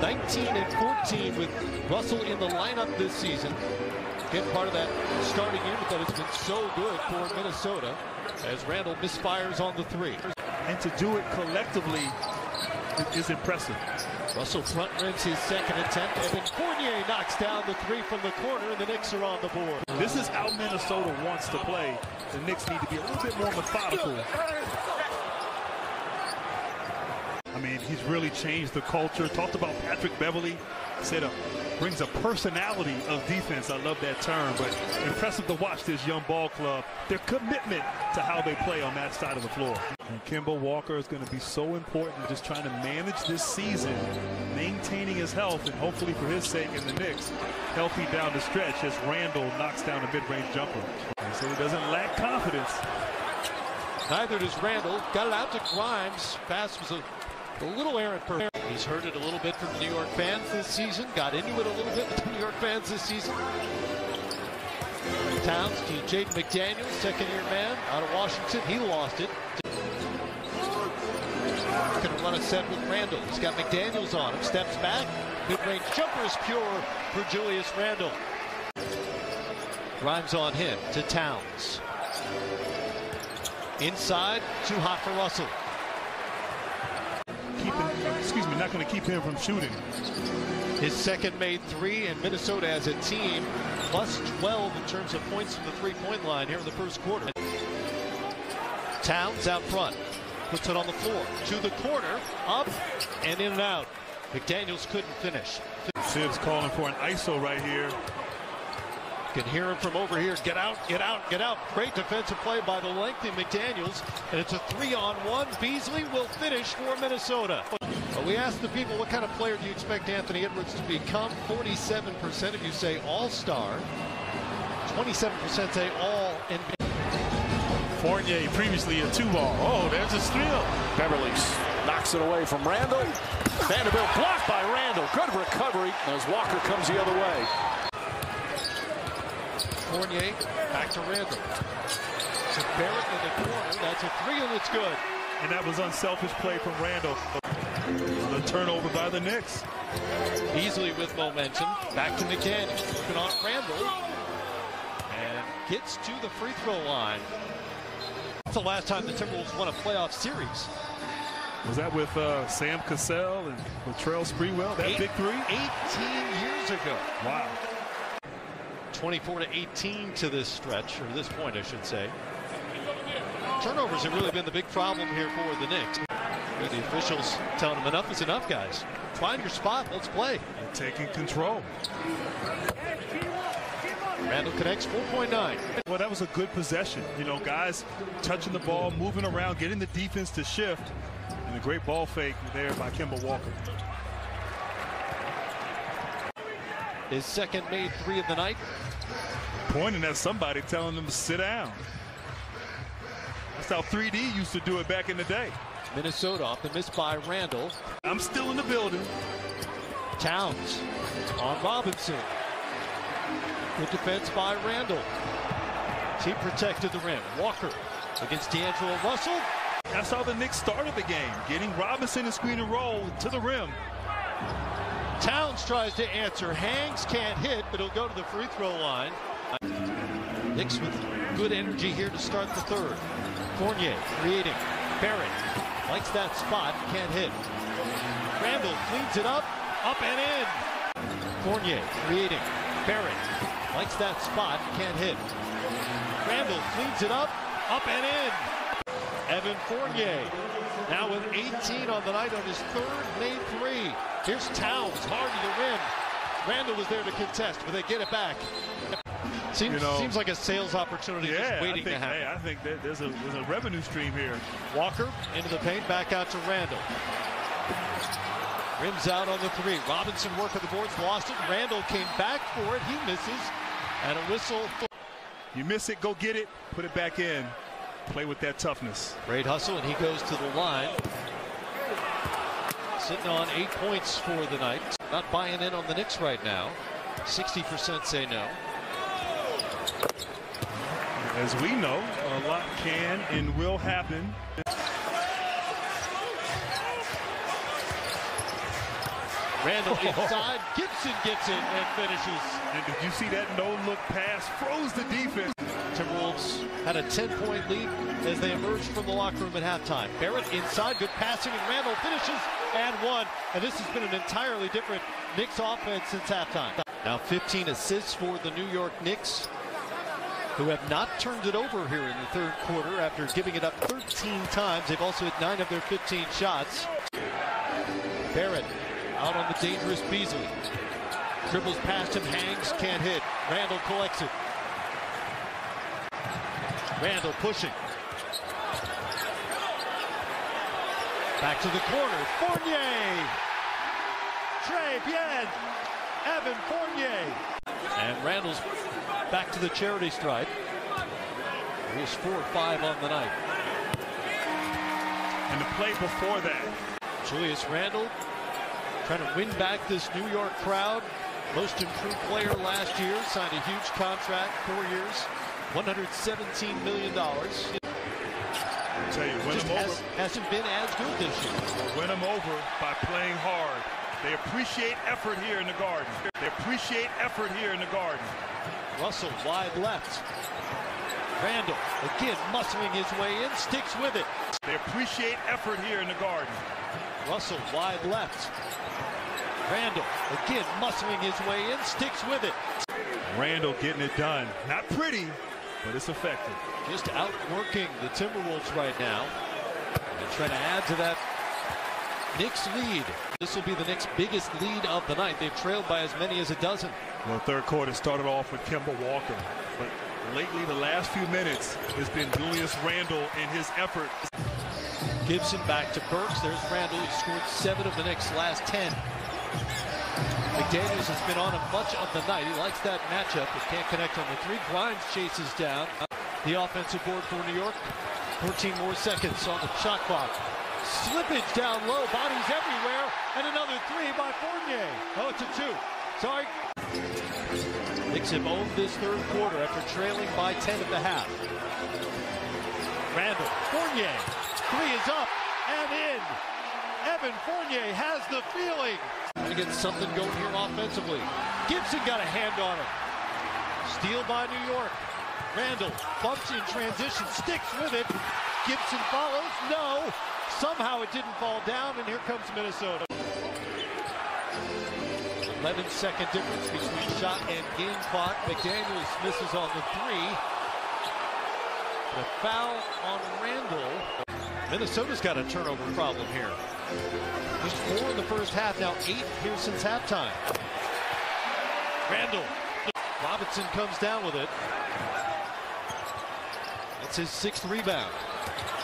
19 and 14 with Russell in the lineup this season. Again, part of that starting unit that has been so good for Minnesota as Randle misfires on the three. And to do it collectively is impressive. Russell front rims his second attempt, and then Fournier knocks down the three from the corner, and the Knicks are on the board. This is how Minnesota wants to play. The Knicks need to be a little bit more methodical. I mean, he's really changed the culture. Talked about Patrick Beverley. Said brings a personality of defense. I love that term, but impressive to watch this young ball club. Their commitment to how they play on that side of the floor. And Kemba Walker is going to be so important, just trying to manage this season, maintaining his health, and hopefully for his sake and the Knicks, healthy down the stretch as Randle knocks down a mid-range jumper. And so he doesn't lack confidence. Neither does Randle. Got it out to Grimes. Pass was a little errant per. He's heard it a little bit from the New York fans this season. Got into it a little bit with the New York fans this season. Towns to Jaden McDaniels, second-year man out of Washington. He lost it. Going to run a set with Randle. He's got McDaniels on him. Steps back. Mid-range jumper is pure for Julius Randle. Grimes on him to Towns. Inside, too hot for Russell. Not going to keep him from shooting. His second made three, and Minnesota as a team plus 12 in terms of points from the three-point line here in the first quarter. Towns out front, puts it on the floor, to the corner, up, and in and out. McDaniels couldn't finish. Sid's calling for an ISO right here. You can hear him from over here. Get out, get out, get out. Great defensive play by the lengthy McDaniels, and it's a 3-on-1. Beasley will finish for Minnesota. Well, we asked the people, what kind of player do you expect Anthony Edwards to become? 47% of you say all-star. 27% say all-NBA. Fournier previously a two-ball. Oh, there's a steal. Beverly knocks it away from Randle. Vanderbilt blocked by Randle. Good recovery as Walker comes the other way. Fournier back to Randle. To Barrett in the corner. That's a three, and it's good. And that was unselfish play from Randle. The turnover by the Knicks. Beasley with momentum. Back to McDaniels. Working on Randle. And gets to the free throw line. That's the last time the Timberwolves won a playoff series. Was that with Sam Cassell and Latrell Sprewell? That big three? 18 years ago. Wow. 24-18 to this stretch, or this point, I should say. Turnovers have really been the big problem here for the Knicks. The officials telling them enough is enough, guys. Find your spot. Let's play. And taking control. Randle connects 4.9. Well, that was a good possession. You know, guys touching the ball, moving around, getting the defense to shift. And a great ball fake there by Kemba Walker. His second made three of the night. Pointing at somebody, telling them to sit down. That's how 3D used to do it back in the day. Minnesota off the miss by Randle. I'm still in the building. Towns on Robinson. Good defense by Randle. He protected the rim. Walker against D'Angelo Russell. That's how the Knicks started the game, getting Robinson and screen and roll to the rim. Towns tries to answer. Hangs can't hit, but he'll go to the free throw line. Knicks with good energy here to start the third. Fournier creating. Barrett likes that spot, can't hit. Randle cleans it up and in. Fournier creating. Barrett likes that spot, can't hit. Randle cleans it up and in. Evan Fournier now with 18 on the night on his third made three. Here's Towns hard to the rim. Randle was there to contest, but they get it back. Seems like a sales opportunity just waiting to happen. Hey, I think that there's a revenue stream here. Walker into the paint, back out to Randle. Rims out on the three. Robinson work at the boards, lost it. Randle came back for it. He misses. And a whistle. You miss it, go get it, put it back in. Play with that toughness. Great hustle, and he goes to the line. Sitting on 8 points for the night. Not buying in on the Knicks right now. 60% say no. As we know, a lot can and will happen. Randle inside. Gibson gets it and finishes. And did you see that no-look pass? Froze the defense. Timberwolves had a 10-point lead as they emerged from the locker room at halftime. Barrett inside, good passing, and Randle finishes and one. And this has been an entirely different Knicks offense since halftime. Now 15 assists for the New York Knicks, who have not turned it over here in the third quarter after giving it up 13 times. They've also hit 9 of their 15 shots. Barrett out on the dangerous Beasley. Dribbles past him, hangs, can't hit. Randle collects it. Randle pushing. Back to the corner. Fournier. Trey Bien. Evan Fournier. And Randle's back to the charity stripe. He was 4 or 5 on the night. And the play before that. Julius Randle trying to win back this New York crowd. Most improved player last year. Signed a huge contract, 4 years, $117 million. I'll tell you, win them over. Hasn't been as good this year. Win them over by playing hard. They appreciate effort here in the Garden. They appreciate effort here in the Garden. Russell wide left. Randle again muscling his way in, sticks with it. They appreciate effort here in the Garden. Russell wide left. Randle again muscling his way in, sticks with it. Randle getting it done. Not pretty, but it's effective. Just outworking the Timberwolves right now. And trying to add to that Knicks lead. This will be the Knicks' biggest lead of the night. They've trailed by as many as a dozen. Well, third quarter started off with Kemba Walker, but lately the last few minutes has been Julius Randle and his effort. Gibson back to Burks. There's Randle, who scored 7 of the Knicks' last 10. McDaniels has been on him much of the night. He likes that matchup, but can't connect on the 3. Grimes chases down the offensive board for New York. 14 more seconds on the shot clock. Slippage down low, bodies everywhere, and another 3 by Fournier. Oh, it's a 2. Sorry. Knicks have owned this third quarter after trailing by 10 at the half. Randle, Fournier, 3 is up and in. Evan Fournier has the feeling. Trying to get something going here offensively. Gibson got a hand on him. Steal by New York. Randle bumps in transition, sticks with it. Gibson follows, no. Somehow it didn't fall down, and here comes Minnesota. 11-second difference between shot and game clock. McDaniels misses on the 3. The foul on Randle. Minnesota's got a turnover problem here. Just 4 in the first half, now 8 here since halftime. Randle. Robinson comes down with it. That's his 6th rebound.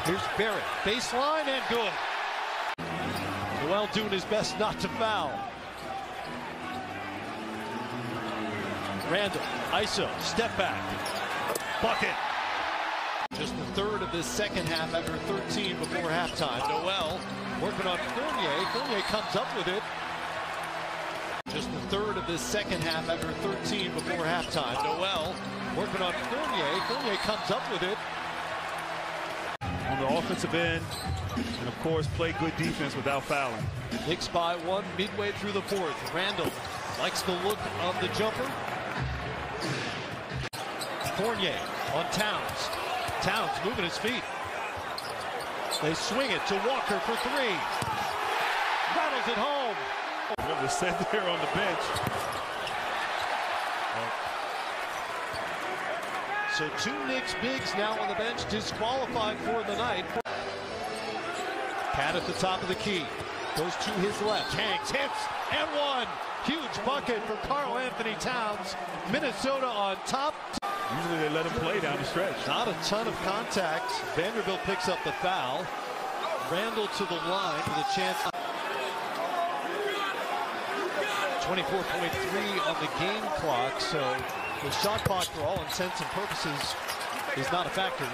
Here's Barrett. Baseline and good. Noel doing his best not to foul. Randle. ISO. Step back. Bucket. Just the 3rd of this second half after 13 before halftime. Noel working on Fournier. Fournier comes up with it. Just the 3rd of this second half after 13 before halftime. Noel working on Fournier. Fournier comes up with it. On the offensive end, and of course, play good defense without fouling. Knicks by 1 midway through the 4th. Randle likes the look of the jumper. Fournier on Towns. Towns moving his feet. They swing it to Walker for 3. Rattles it home. What was said there on the bench. So 2 Knicks bigs now on the bench, disqualified for the night. Cat at the top of the key. Goes to his left. Hanks hits and 1. Huge bucket for Karl Anthony Towns. Minnesota on top. Usually they let him play down the stretch. Not a ton of contact. Vanderbilt picks up the foul. Randle to the line with a chance. 24.3 on the game clock, so the shot clock for all intents and purposes is not a factor.